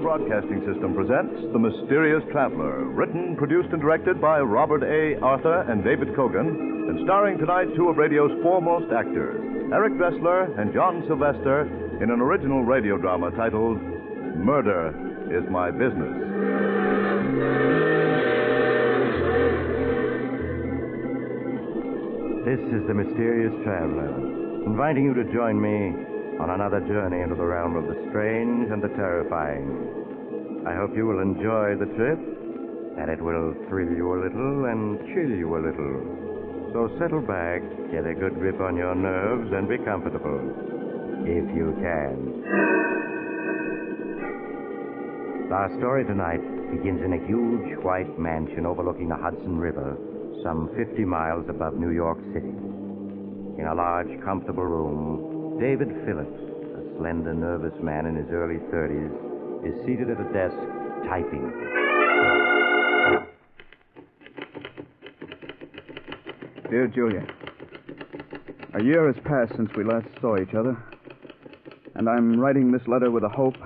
Broadcasting System presents The Mysterious Traveler, written, produced, and directed by Robert A. Arthur and David Kogan, and starring tonight two of radio's foremost actors, Eric Dressler and John Sylvester, in an original radio drama titled Murder is My Business. This is The Mysterious Traveler, inviting you to join me on another journey into the realm of the strange and the terrifying. I hope you will enjoy the trip, and it will thrill you a little and chill you a little. So settle back, get a good grip on your nerves, and be comfortable, if you can. Our story tonight begins in a huge white mansion overlooking the Hudson River, some 50 miles above New York City. In a large, comfortable room, David Phillips, a slender, nervous man in his early 30s, is seated at a desk, typing. Dear Julia, a year has passed since we last saw each other, and I'm writing this letter with the hope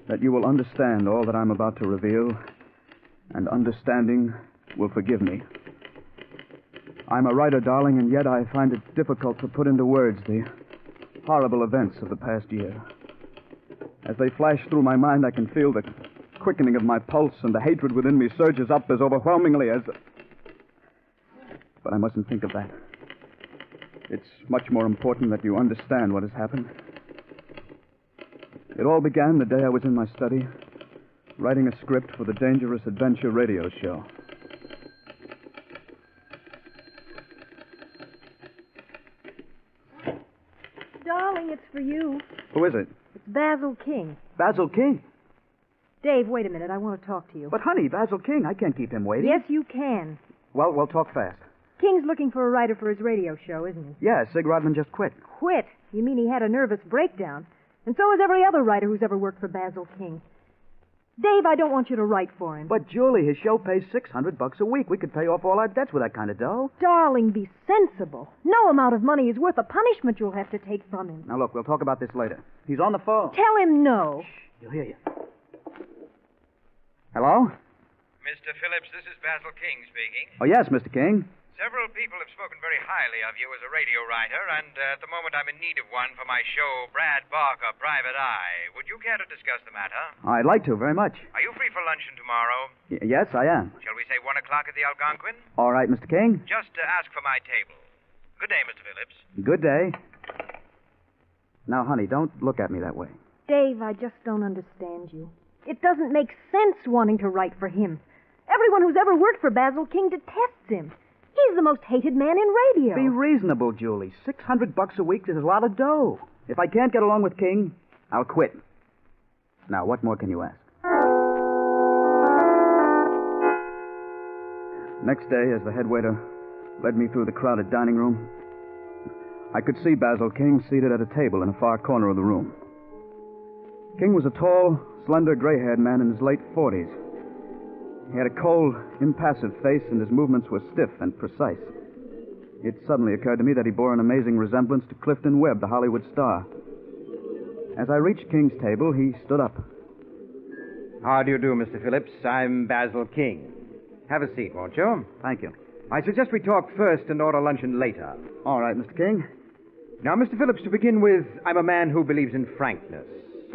that you will understand all that I'm about to reveal, and understanding will forgive me. I'm a writer, darling, and yet I find it difficult to put into words the horrible events of the past year. As they flash through my mind, I can feel the quickening of my pulse, and the hatred within me surges up as overwhelmingly as... But I mustn't think of that. It's much more important that you understand what has happened. It all began the day I was in my study, writing a script for the Dangerous Adventure radio show. Darling, it's for you. Who is it? It's Basil King. Basil King? Dave, wait a minute. I want to talk to you. But, honey, Basil King, I can't keep him waiting. Yes, you can. Well, we'll talk fast. King's looking for a writer for his radio show, isn't he? Yeah, Sig Rodman just quit. Quit? You mean he had a nervous breakdown? And so has every other writer who's ever worked for Basil King. Dave, I don't want you to write for him. But, Julie, his show pays $600 a week. We could pay off all our debts with that kind of dough. Darling, be sensible. No amount of money is worth the punishment you'll have to take from him. Now, look, we'll talk about this later. He's on the phone. Tell him no. Shh, he'll hear you. Hello? Mr. Phillips, this is Basil King speaking. Oh, yes, Mr. King. Several people have spoken very highly of you as a radio writer, and at the moment I'm in need of one for my show, Brad Barker, Private Eye. Would you care to discuss the matter? I'd like to, very much. Are you free for luncheon tomorrow? Yes, I am. Shall we say 1 o'clock at the Algonquin? All right, Mr. King. Just ask for my table. Good day, Mr. Phillips. Good day. Now, honey, don't look at me that way. Dave, I just don't understand you. It doesn't make sense wanting to write for him. Everyone who's ever worked for Basil King detests him. He's the most hated man in radio. Be reasonable, Julie. $600 a week is a lot of dough. If I can't get along with King, I'll quit. Now, what more can you ask? Next day, as the head waiter led me through the crowded dining room, I could see Basil King seated at a table in a far corner of the room. King was a tall, slender, gray-haired man in his late 40s. He had a cold, impassive face, and his movements were stiff and precise. It suddenly occurred to me that he bore an amazing resemblance to Clifton Webb, the Hollywood star. As I reached King's table, he stood up. How do you do, Mr. Phillips? I'm Basil King. Have a seat, won't you? Thank you. I suggest we talk first and order luncheon later. All right, Mr. King. Now, Mr. Phillips, to begin with, I'm a man who believes in frankness.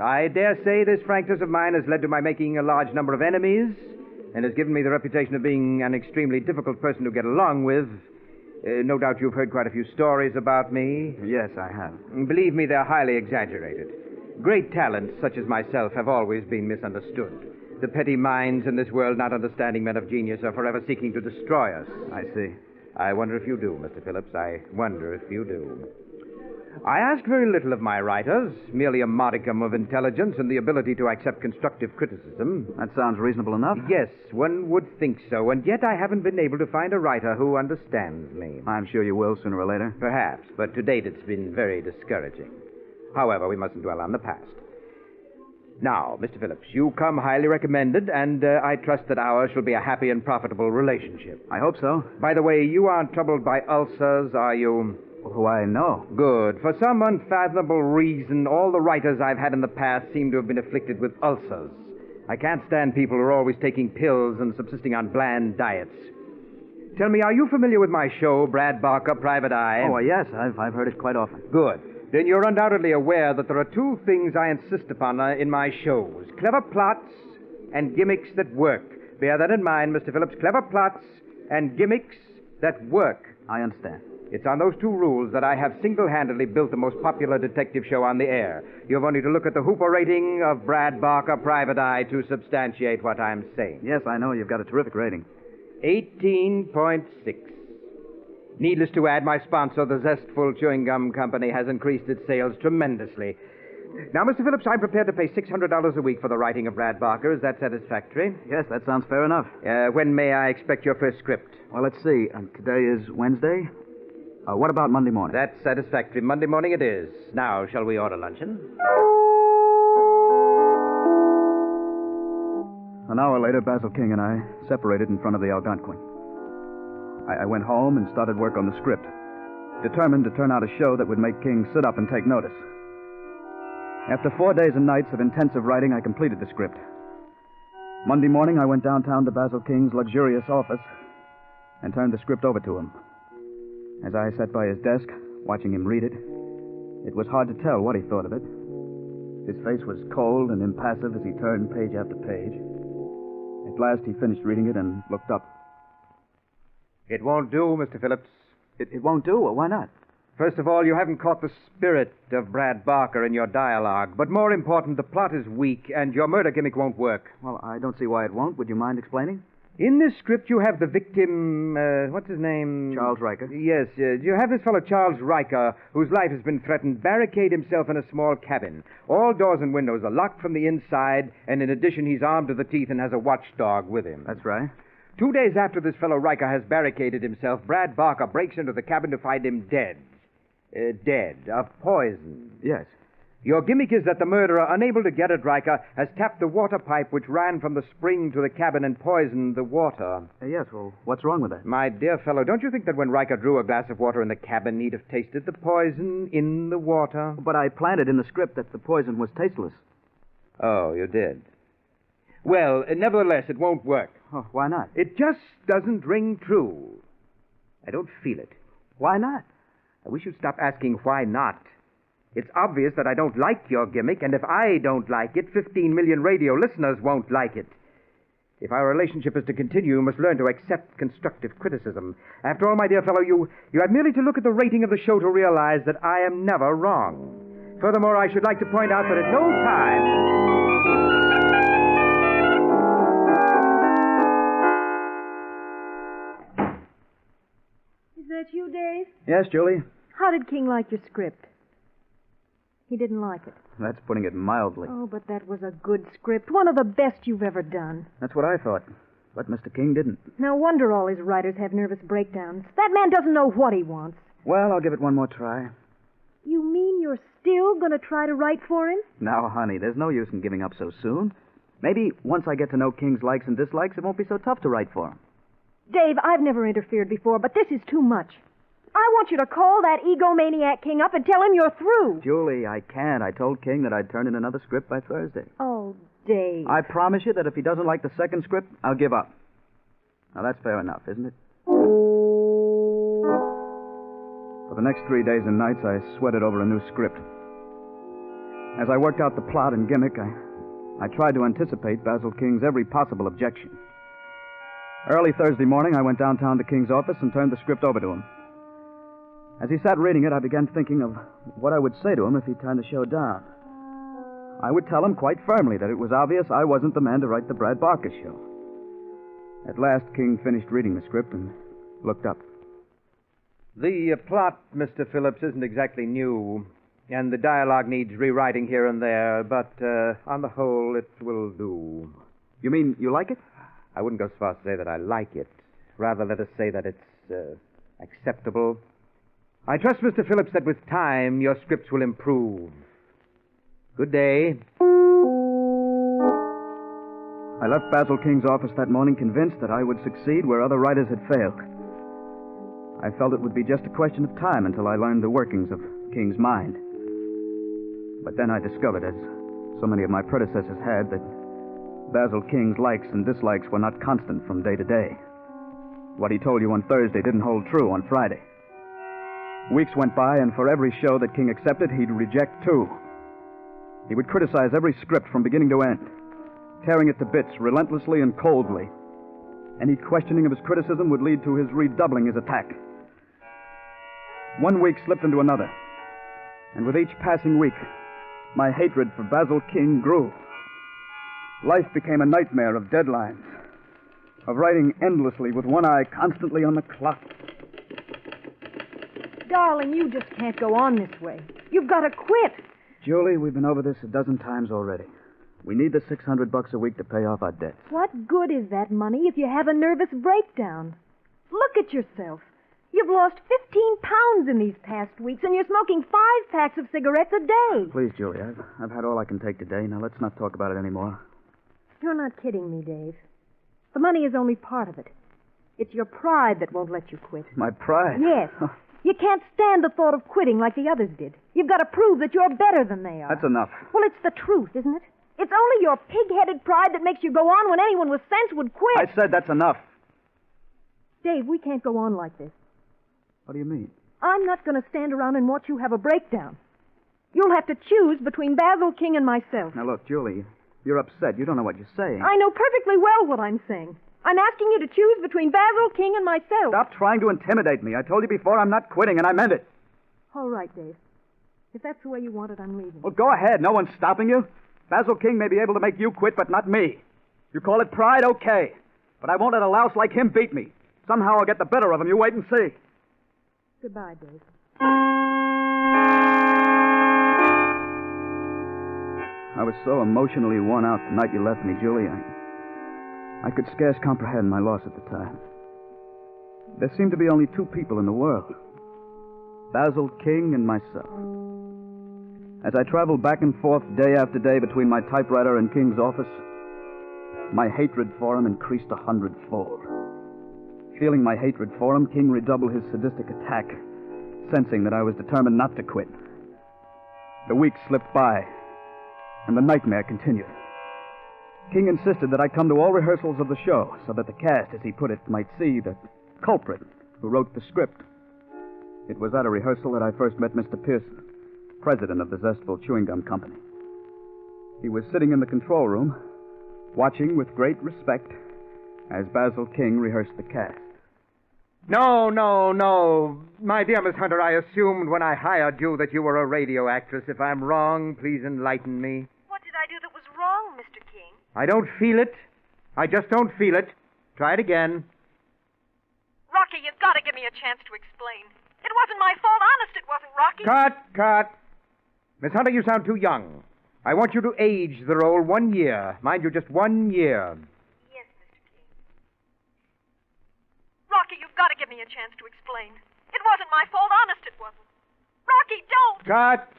I dare say this frankness of mine has led to my making a large number of enemies and has given me the reputation of being an extremely difficult person to get along with. No doubt you've heard quite a few stories about me. Yes, I have. Believe me, they're highly exaggerated. Great talents, such as myself, have always been misunderstood. The petty minds in this world, not understanding men of genius, are forever seeking to destroy us. I see. I wonder if you do, Mr. Phillips. I wonder if you do. I ask very little of my writers, merely a modicum of intelligence and the ability to accept constructive criticism. That sounds reasonable enough. Yes, one would think so, and yet I haven't been able to find a writer who understands me. I'm sure you will sooner or later. Perhaps, but to date it's been very discouraging. However, we mustn't dwell on the past. Now, Mr. Phillips, you come highly recommended, and I trust that ours shall be a happy and profitable relationship. I hope so. By the way, you aren't troubled by ulcers, are you? Why, no. Good. For some unfathomable reason, all the writers I've had in the past seem to have been afflicted with ulcers. I can't stand people who are always taking pills and subsisting on bland diets. Tell me, are you familiar with my show, Brad Barker, Private Eye? Oh, yes, I've heard it quite often. Good. Then you're undoubtedly aware that there are two things I insist upon in my shows. Clever plots and gimmicks that work. Bear that in mind, Mr. Phillips. Clever plots and gimmicks that work. I understand. It's on those two rules that I have single-handedly built the most popular detective show on the air. You've only to look at the Hooper rating of Brad Barker, Private Eye, to substantiate what I'm saying. Yes, I know. You've got a terrific rating. 18.6. Needless to add, my sponsor, the Zestful Chewing Gum Company, has increased its sales tremendously. Now, Mr. Phillips, I'm prepared to pay $600 a week for the writing of Brad Barker. Is that satisfactory? Yes, that sounds fair enough. When may I expect your first script? Well, let's see. Today is Wednesday. What about Monday morning? That's satisfactory. Monday morning it is. Now, shall we order luncheon? An hour later, Basil King and I separated in front of the Algonquin. I went home and started work on the script, determined to turn out a show that would make King sit up and take notice. After 4 days and nights of intensive writing, I completed the script. Monday morning, I went downtown to Basil King's luxurious office and turned the script over to him. As I sat by his desk, watching him read it, it was hard to tell what he thought of it. His face was cold and impassive as he turned page after page. At last, he finished reading it and looked up. It won't do, Mr. Phillips. It won't do? Well, why not? First of all, you haven't caught the spirit of Brad Barker in your dialogue. But more important, the plot is weak, and your murder gimmick won't work. Well, I don't see why it won't. Would you mind explaining? In this script, you have the victim, what's his name? Charles Riker. Yes, you have this fellow, Charles Riker, whose life has been threatened, barricade himself in a small cabin. All doors and windows are locked from the inside, and in addition, he's armed to the teeth and has a watchdog with him. That's right. 2 days after this fellow Riker has barricaded himself, Brad Barker breaks into the cabin to find him dead. Dead of poison. Yes. Your gimmick is that the murderer, unable to get at Riker, has tapped the water pipe which ran from the spring to the cabin and poisoned the water. Yes, well, what's wrong with that? My dear fellow, don't you think that when Riker drew a glass of water in the cabin, he'd have tasted the poison in the water? But I planted in the script that the poison was tasteless. Oh, you did? Well, nevertheless, it won't work. Oh, why not? It just doesn't ring true. I don't feel it. Why not? I wish you'd stop asking why not. It's obvious that I don't like your gimmick, and if I don't like it, 15 million radio listeners won't like it. If our relationship is to continue, you must learn to accept constructive criticism. After all, my dear fellow, you have merely to look at the rating of the show to realize that I am never wrong. Furthermore, I should like to point out that at no time... Is that you, Dave? Yes, Julie? How did King like your script? He didn't like it. That's putting it mildly. Oh, but that was a good script. One of the best you've ever done. That's what I thought. But Mr. King didn't. No wonder all his writers have nervous breakdowns. That man doesn't know what he wants. Well, I'll give it one more try. You mean you're still going to try to write for him? Now, honey, there's no use in giving up so soon. Maybe once I get to know King's likes and dislikes, it won't be so tough to write for him. Dave, I've never interfered before, but this is too much. I want you to call that egomaniac King up and tell him you're through. Julie, I can't. I told King that I'd turn in another script by Thursday. Oh, Dave. I promise you that if he doesn't like the second script, I'll give up. Now, that's fair enough, isn't it? For the next 3 days and nights, I sweated over a new script. As I worked out the plot and gimmick, I tried to anticipate Basil King's every possible objection. Early Thursday morning, I went downtown to King's office and turned the script over to him. As he sat reading it, I began thinking of what I would say to him if he turned the show down. I would tell him quite firmly that it was obvious I wasn't the man to write the Brad Barker show. At last, King finished reading the script and looked up. The plot, Mr. Phillips, isn't exactly new, and the dialogue needs rewriting here and there, but on the whole, it will do. You mean you like it? I wouldn't go so far as to say that I like it. Rather, let us say that it's acceptable. I trust, Mr. Phillips, that with time your scripts will improve. Good day. I left Basil King's office that morning convinced that I would succeed where other writers had failed. I felt it would be just a question of time until I learned the workings of King's mind. But then I discovered, as so many of my predecessors had, that Basil King's likes and dislikes were not constant from day to day. What he told you on Thursday didn't hold true on Friday. Weeks went by, and for every show that King accepted, he'd reject two. He would criticize every script from beginning to end, tearing it to bits relentlessly and coldly. Any questioning of his criticism would lead to his redoubling his attack. One week slipped into another, and with each passing week, my hatred for Basil King grew. Life became a nightmare of deadlines, of writing endlessly with one eye constantly on the clock. Darling, you just can't go on this way. You've got to quit. Julie, we've been over this a dozen times already. We need the $600 a week to pay off our debts. What good is that money if you have a nervous breakdown? Look at yourself. You've lost 15 pounds in these past weeks, and you're smoking 5 packs of cigarettes a day. Please, Julie, I've had all I can take today. Now, let's not talk about it anymore. You're not kidding me, Dave. The money is only part of it. It's your pride that won't let you quit. My pride? Yes. You can't stand the thought of quitting like the others did. You've got to prove that you're better than they are. That's enough. Well, it's the truth, isn't it? It's only your pig-headed pride that makes you go on when anyone with sense would quit. I said that's enough. Dave, we can't go on like this. What do you mean? I'm not going to stand around and watch you have a breakdown. You'll have to choose between Basil King and myself. Now, look, Julie, you're upset. You don't know what you're saying. I know perfectly well what I'm saying. I'm asking you to choose between Basil King and myself. Stop trying to intimidate me. I told you before I'm not quitting, and I meant it. All right, Dave. If that's the way you want it, I'm leaving. Well, go ahead. No one's stopping you. Basil King may be able to make you quit, but not me. You call it pride, okay. But I won't let a louse like him beat me. Somehow I'll get the better of him. You wait and see. Goodbye, Dave. I was so emotionally worn out the night you left me, Julie. I could scarce comprehend my loss at the time. There seemed to be only two people in the world. Basil King and myself. As I traveled back and forth day after day between my typewriter and King's office, my hatred for him increased 100-fold. Feeling my hatred for him, King redoubled his sadistic attack, sensing that I was determined not to quit. The weeks slipped by, and the nightmare continued. King insisted that I come to all rehearsals of the show so that the cast, as he put it, might see the culprit who wrote the script. It was at a rehearsal that I first met Mr. Pearson, president of the Zestful Chewing Gum Company. He was sitting in the control room, watching with great respect as Basil King rehearsed the cast. No. My dear Miss Hunter, I assumed when I hired you that you were a radio actress. If I'm wrong, please enlighten me. What did I do that was wrong, Mr. King? I don't feel it. I just don't feel it. Try it again. Rocky, you've got to give me a chance to explain. It wasn't my fault. Honest, it wasn't, Rocky. Cut. Miss Hunter, you sound too young. I want you to age the role 1 year. Mind you, just 1 year. Yes, Mr. King. Rocky, you've got to give me a chance to explain. It wasn't my fault. Honest, it wasn't. Rocky, don't! Cut!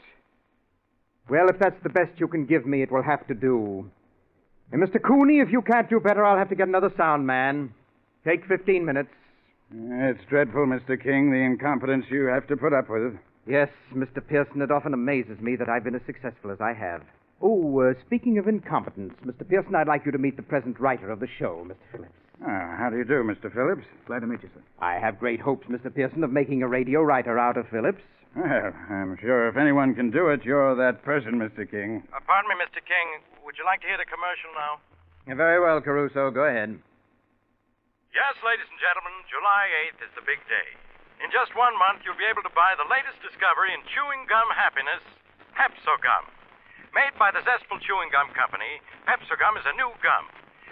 Well, if that's the best you can give me, it will have to do. And Mr. Cooney, if you can't do better, I'll have to get another sound man. Take 15 minutes. It's dreadful, Mr. King, the incompetence you have to put up with. Yes, Mr. Pearson, it often amazes me that I've been as successful as I have. Speaking of incompetence, Mr. Pearson, I'd like you to meet the present writer of the show, Mr. Phillips. How do you do, Mr. Phillips? Glad to meet you, sir. I have great hopes, Mr. Pearson, of making a radio writer out of Phillips. Well, I'm sure if anyone can do it, you're that person, Mr. King. Pardon me, Mr. King. Would you like to hear the commercial now? Very well, Caruso. Go ahead. Yes, ladies and gentlemen, July 8th is the big day. In just 1 month, you'll be able to buy the latest discovery in chewing gum happiness, Pepso-Gum. Made by the Zestful Chewing Gum Company, Pepso-Gum is a new gum.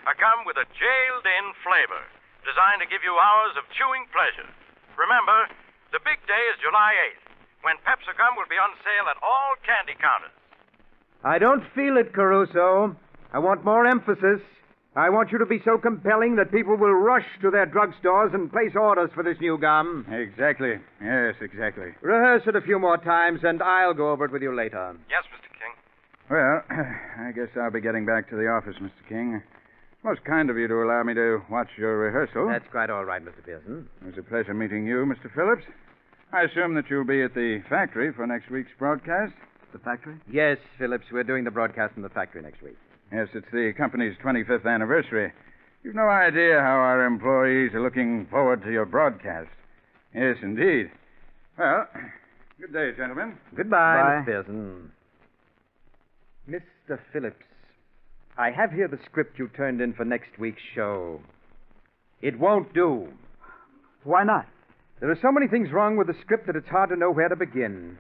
A gum with a jailed-in flavor, designed to give you hours of chewing pleasure. Remember, The big day is July 8th, when Pepsi Gum will be on sale at all candy counters. I don't feel it, Caruso. I want more emphasis. I want you to be so compelling that people will rush to their drugstores and place orders for this new gum. Exactly. Yes, exactly. Rehearse it a few more times, and I'll go over it with you later. Yes, Mr. King. Well, I guess I'll be getting back to the office, Mr. King. Most kind of you to allow me to watch your rehearsal. That's quite all right, Mr. Pearson. It was a pleasure meeting you, Mr. Phillips. I assume that you'll be at the factory for next week's broadcast? The factory? Yes, Phillips, we're doing the broadcast from the factory next week. Yes, it's the company's 25th anniversary. You've no idea how our employees are looking forward to your broadcast. Yes, indeed. Well, good day, gentlemen. Goodbye, Mr. Pearson. Mr. Phillips, I have here the script you turned in for next week's show. It won't do. Why not? There are so many things wrong with the script that it's hard to know where to begin.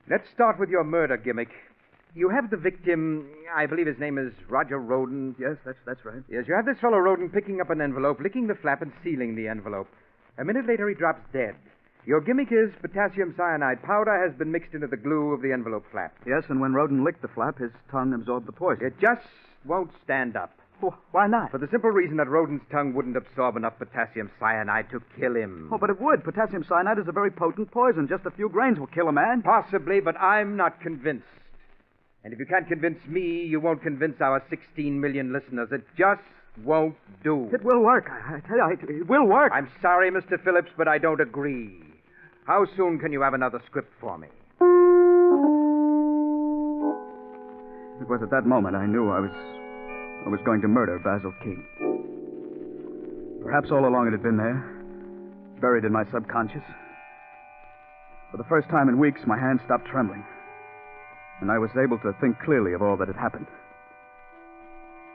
Let's start with your murder gimmick. You have the victim, I believe his name is Roger Roden. Yes, that's right. Yes, you have this fellow Roden picking up an envelope, licking the flap, and sealing the envelope. A minute later, he drops dead. Your gimmick is potassium cyanide powder has been mixed into the glue of the envelope flap. Yes, and when Roden licked the flap, his tongue absorbed the poison. It just won't stand up. Why not? For the simple reason that Roden's tongue wouldn't absorb enough potassium cyanide to kill him. Oh, but it would. Potassium cyanide is a very potent poison. Just a few grains will kill a man. Possibly, but I'm not convinced. And if you can't convince me, you won't convince our 16 million listeners. It just won't do. It will work. I tell you, it will work. I'm sorry, Mr. Phillips, but I don't agree. How soon can you have another script for me? It was at that moment I knew I was going to murder Basil King. Perhaps all along it had been there, buried in my subconscious. For the first time in weeks, my hands stopped trembling, and I was able to think clearly of all that had happened.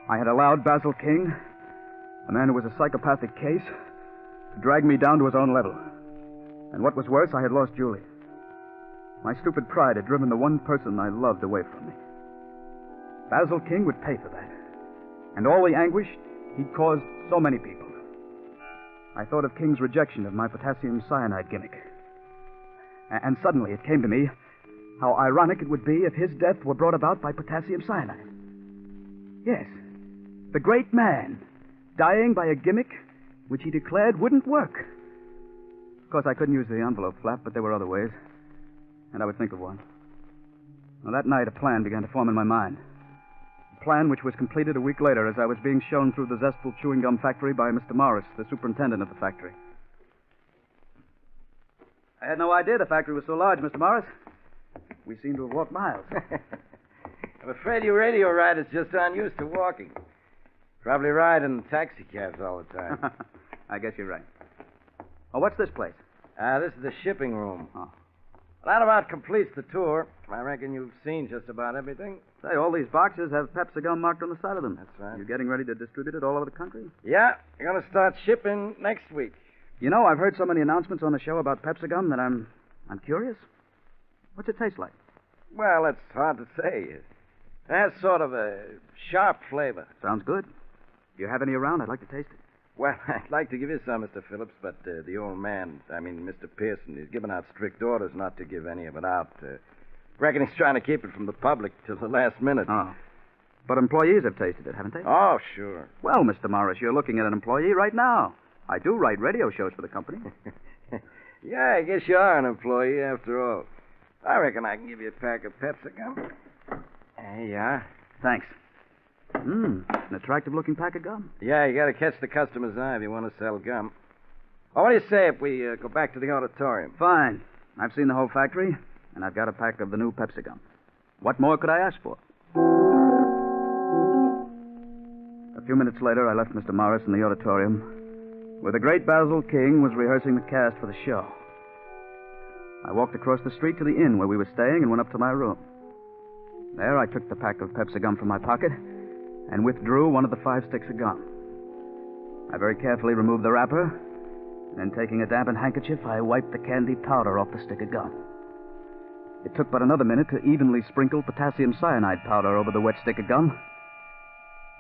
I had allowed Basil King, a man who was a psychopathic case, to drag me down to his own level. And what was worse, I had lost Julie. My stupid pride had driven the one person I loved away from me. Basil King would pay for that. And all the anguish he'd caused so many people. I thought of King's rejection of my potassium cyanide gimmick. And suddenly it came to me how ironic it would be if his death were brought about by potassium cyanide. Yes, the great man, dying by a gimmick which he declared wouldn't work. Of course, I couldn't use the envelope flap, but there were other ways, and I would think of one. Well, that night, a plan began to form in my mind. A plan which was completed a week later as I was being shown through the Zestful Chewing Gum Factory by Mr. Morris, the superintendent of the factory. I had no idea the factory was so large, Mr. Morris. We seem to have walked miles. I'm afraid your radio riders just aren't used to walking. Probably ride in taxi cabs all the time. I guess you're right. Oh, what's this place? This is the shipping room. Oh. Well, that about completes the tour. I reckon you've seen just about everything. Say, all these boxes have Pepsi Gum marked on the side of them. That's right. You getting ready to distribute it all over the country? Yeah, you're going to start shipping next week. You know, I've heard so many announcements on the show about Pepsi Gum that I'm curious. What's it taste like? Well, it's hard to say. It has sort of a sharp flavor. Sounds good. If you have any around, I'd like to taste it. Well, I'd like to give you some, Mr. Phillips, but the old man, Mr. Pearson, is giving out strict orders not to give any of it out. Reckon he's trying to keep it from the public till the last minute. Oh. But employees have tasted it, haven't they? Oh, sure. Well, Mr. Morris, you're looking at an employee right now. I do write radio shows for the company. Yeah, I guess you are an employee after all. I reckon I can give you a pack of Pepsi Gum. There you are. Thanks. An attractive-looking pack of gum. Yeah, you got to catch the customer's eye if you want to sell gum. Oh, what do you say if we go back to the auditorium? Fine. I've seen the whole factory, and I've got a pack of the new Pepsi Gum. What more could I ask for? A few minutes later, I left Mr. Morris in the auditorium, where the great Basil King was rehearsing the cast for the show. I walked across the street to the inn where we were staying and went up to my room. There, I took the pack of Pepsi Gum from my pocket and withdrew one of the 5 sticks of gum. I very carefully removed the wrapper, and then taking a dampened handkerchief, I wiped the candy powder off the stick of gum. It took but another minute to evenly sprinkle potassium cyanide powder over the wet stick of gum.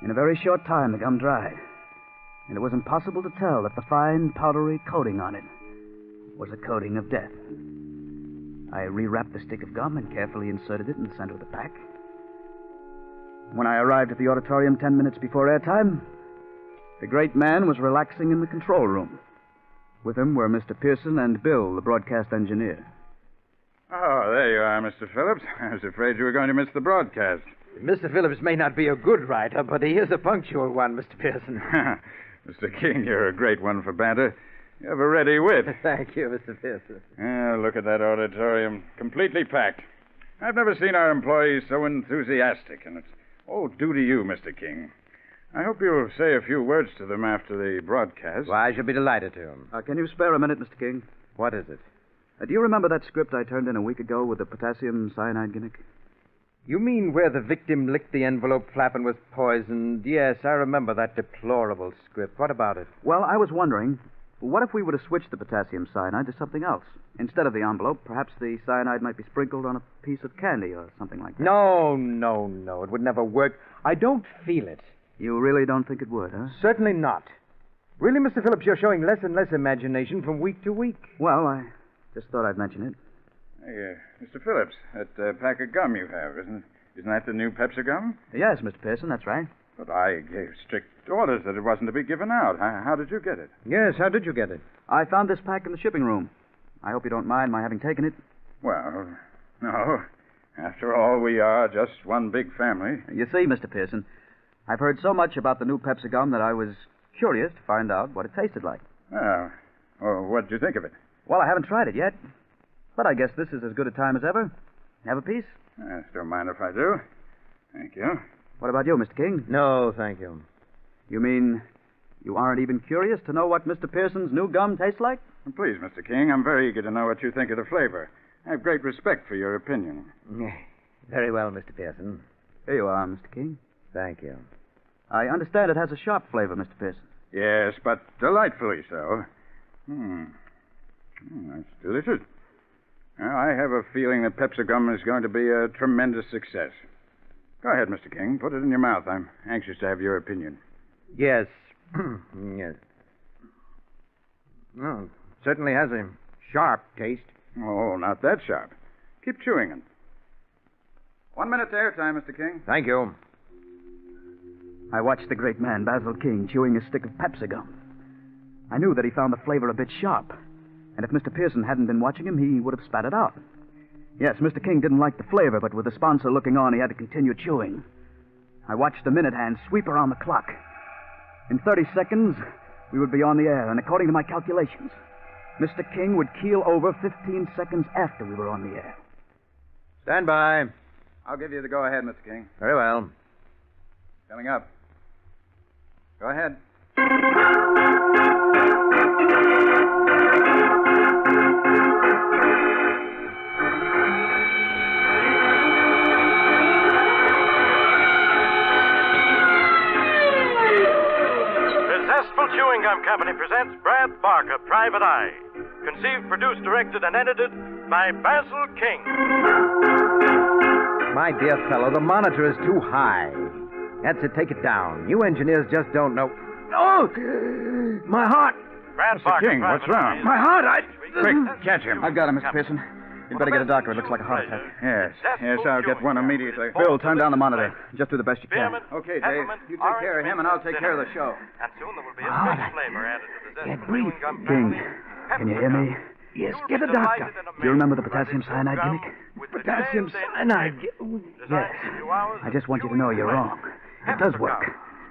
In a very short time, the gum dried, and it was impossible to tell that the fine, powdery coating on it was a coating of death. I rewrapped the stick of gum and carefully inserted it in the center of the pack. When I arrived at the auditorium 10 minutes before airtime, the great man was relaxing in the control room. With him were Mr. Pearson and Bill, the broadcast engineer. Oh, there you are, Mr. Phillips. I was afraid you were going to miss the broadcast. Mr. Phillips may not be a good writer, but he is a punctual one, Mr. Pearson. Mr. King, you're a great one for banter. You have a ready wit. Thank you, Mr. Pearson. Look at that auditorium. Completely packed. I've never seen our employees so enthusiastic, and it's all due to you, Mr. King. I hope you'll say a few words to them after the broadcast. Why, I shall be delighted to. Can you spare a minute, Mr. King? What is it? Do you remember that script I turned in a week ago with the potassium cyanide gimmick? You mean where the victim licked the envelope flap and was poisoned? Yes, I remember that deplorable script. What about it? Well, I was wondering, what if we were to switch the potassium cyanide to something else? Instead of the envelope, perhaps the cyanide might be sprinkled on a piece of candy or something like that. No. It would never work. I don't feel it. You really don't think it would, huh? Certainly not. Really, Mr. Phillips, you're showing less and less imagination from week to week. Well, I just thought I'd mention it. Hey, Mr. Phillips, that pack of gum you have, isn't that the new Pepsi gum? Yes, Mr. Pearson, that's right. But I gave strict orders that it wasn't to be given out. How did you get it? Yes, how did you get it? I found this pack in the shipping room. I hope you don't mind my having taken it. Well, no. After all, we are just one big family. You see, Mr. Pearson, I've heard so much about the new Pepsi gum that I was curious to find out what it tasted like. Well, what did you think of it? Well, I haven't tried it yet, but I guess this is as good a time as ever. Have a piece? Don't mind if I do. Thank you. What about you, Mr. King? No, thank you. You mean you aren't even curious to know what Mr. Pearson's new gum tastes like? Please, Mr. King, I'm very eager to know what you think of the flavor. I have great respect for your opinion. Very well, Mr. Pearson. Here you are, Mr. King. Thank you. I understand it has a sharp flavor, Mr. Pearson. Yes, but delightfully so. That's delicious. Well, I have a feeling that Pepsi gum is going to be a tremendous success. Go ahead, Mr. King. Put it in your mouth. I'm anxious to have your opinion. Yes. Yes. Well, certainly has a sharp taste. Oh, not that sharp. Keep chewing it. 1 minute to airtime, Mr. King. Thank you. I watched the great man, Basil King, chewing a stick of Pepsi gum. I knew that he found the flavor a bit sharp. And if Mr. Pearson hadn't been watching him, he would have spat it out. Yes, Mr. King didn't like the flavor, but with the sponsor looking on, he had to continue chewing. I watched the minute hand sweep around the clock. In 30 seconds, we would be on the air, and according to my calculations, Mr. King would keel over 15 seconds after we were on the air. Stand by. I'll give you the go-ahead, Mr. King. Very well. Coming up. Go ahead. Chewing Gum Company presents Brad Barker, Private Eye. Conceived, produced, directed, and edited by Basil King. My dear fellow, the monitor is too high. That's it. Take it down. You engineers just don't know. Oh! My heart! Brad Mr. Barker, King, Private what's wrong? Eye. My heart! Quick, catch him. I've got him, Mr. Pearson. You'd better get a doctor. It looks like a heart attack. Yes, I'll get one immediately. Bill, turn down the monitor. Just do the best you can. Okay, Dave. You take care of him, and I'll take care of the show. And soon there will be a fresh flavor added to the zest of chewing gum. King, can you hear me? Yes, get a doctor. Do you remember the potassium cyanide gimmick? Potassium cyanide? Yes. I just want you to know you're wrong. It does work.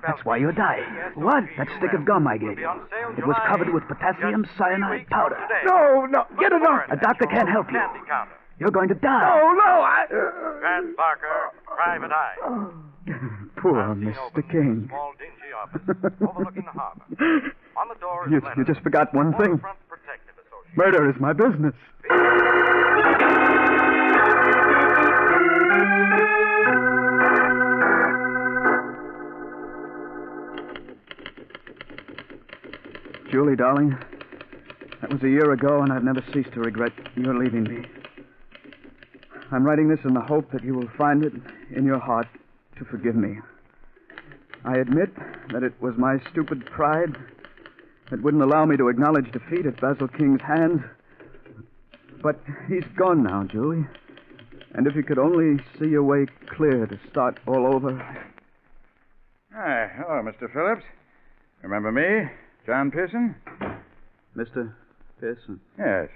That's why you're dying. What? That stick of gum I gave you. It was covered with potassium cyanide powder. No, get a doctor. A doctor can't help you. You're going to die. Brad Barker, Private Eye. Poor Mr. King. Small dingy office overlooking the harbor. On the door is You a letter. just forgot one thing. Waterfront Protective Association. Murder is my business. Julie, darling, that was a year ago, and I've never ceased to regret your leaving me. I'm writing this in the hope that you will find it in your heart to forgive me. I admit that it was my stupid pride that wouldn't allow me to acknowledge defeat at Basil King's hands But he's gone now, Julie. And if you could only see your way clear to start all over. Hi. Hello, Mr. Phillips. Remember me? John Pearson? Mr. Pearson? Yes.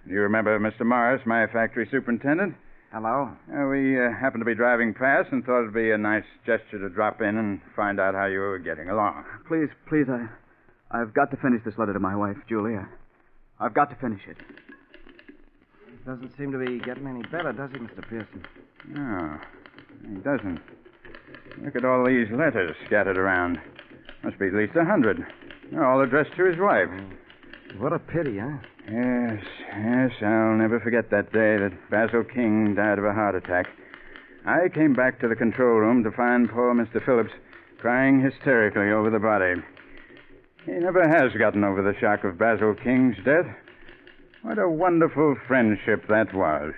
You remember Mr. Morris, my factory superintendent? Hello? We happened to be driving past and thought it'd be a nice gesture to drop in and find out how you were getting along. Please, I've got to finish this letter to my wife, Julie. I've got to finish it. Doesn't seem to be getting any better, does he, Mr. Pearson? No, he doesn't. Look at all these letters scattered around. Must be at least 100. They're all addressed to his wife. What a pity, huh? Yes, I'll never forget that day that Basil King died of a heart attack. I came back to the control room to find poor Mr. Phillips crying hysterically over the body. He never has gotten over the shock of Basil King's death. What a wonderful friendship that was.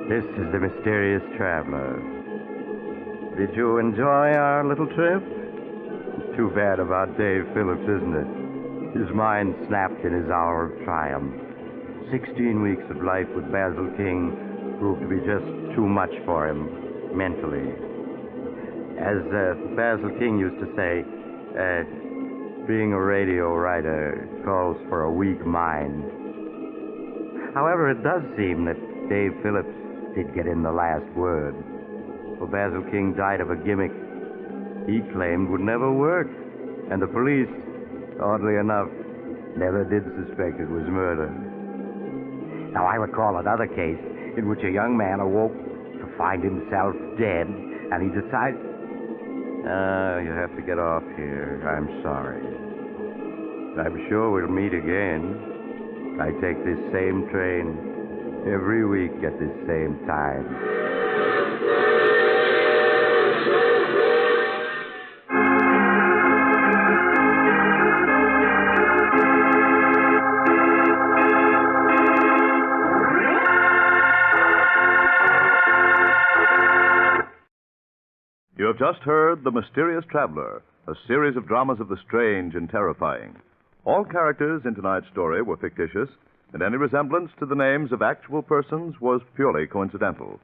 This is the Mysterious Traveler. Did you enjoy our little trip? It's too bad about Dave Phillips, isn't it? His mind snapped in his hour of triumph. 16 weeks of life with Basil King proved to be just too much for him, mentally. As Basil King used to say, being a radio writer calls for a weak mind. However, it does seem that Dave Phillips did get in the last word. For Basil King died of a gimmick he claimed would never work. And the police, oddly enough, never did suspect it was murder. Now, I recall another case in which a young man awoke to find himself dead, and he decided... you have to get off here. I'm sorry. I'm sure we'll meet again. I take this same train every week at this same time. You have just heard The Mysterious Traveler, a series of dramas of the strange and terrifying. All characters in tonight's story were fictitious, and any resemblance to the names of actual persons was purely coincidental.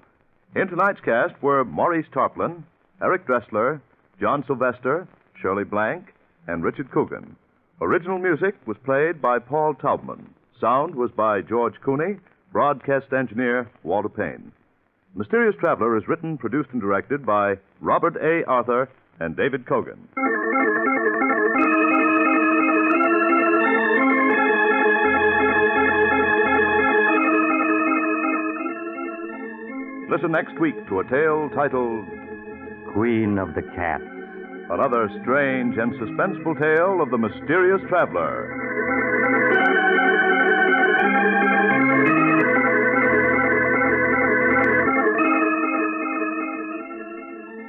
In tonight's cast were Maurice Tarplin, Eric Dressler, John Sylvester, Shirley Blank, and Richard Coogan. Original music was played by Paul Taubman. Sound was by George Cooney, broadcast engineer Walter Payne. Mysterious Traveler is written, produced, and directed by Robert A. Arthur and David Cogan. Listen next week to a tale titled Queen of the Cats. Another strange and suspenseful tale of the Mysterious Traveler.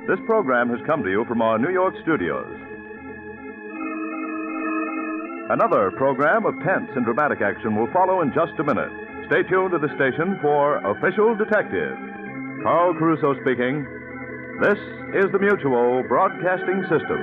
This program has come to you from our New York studios. Another program of tense and dramatic action will follow in just a minute. Stay tuned to the station for Official Detective. Carl Caruso speaking. This is the Mutual Broadcasting System.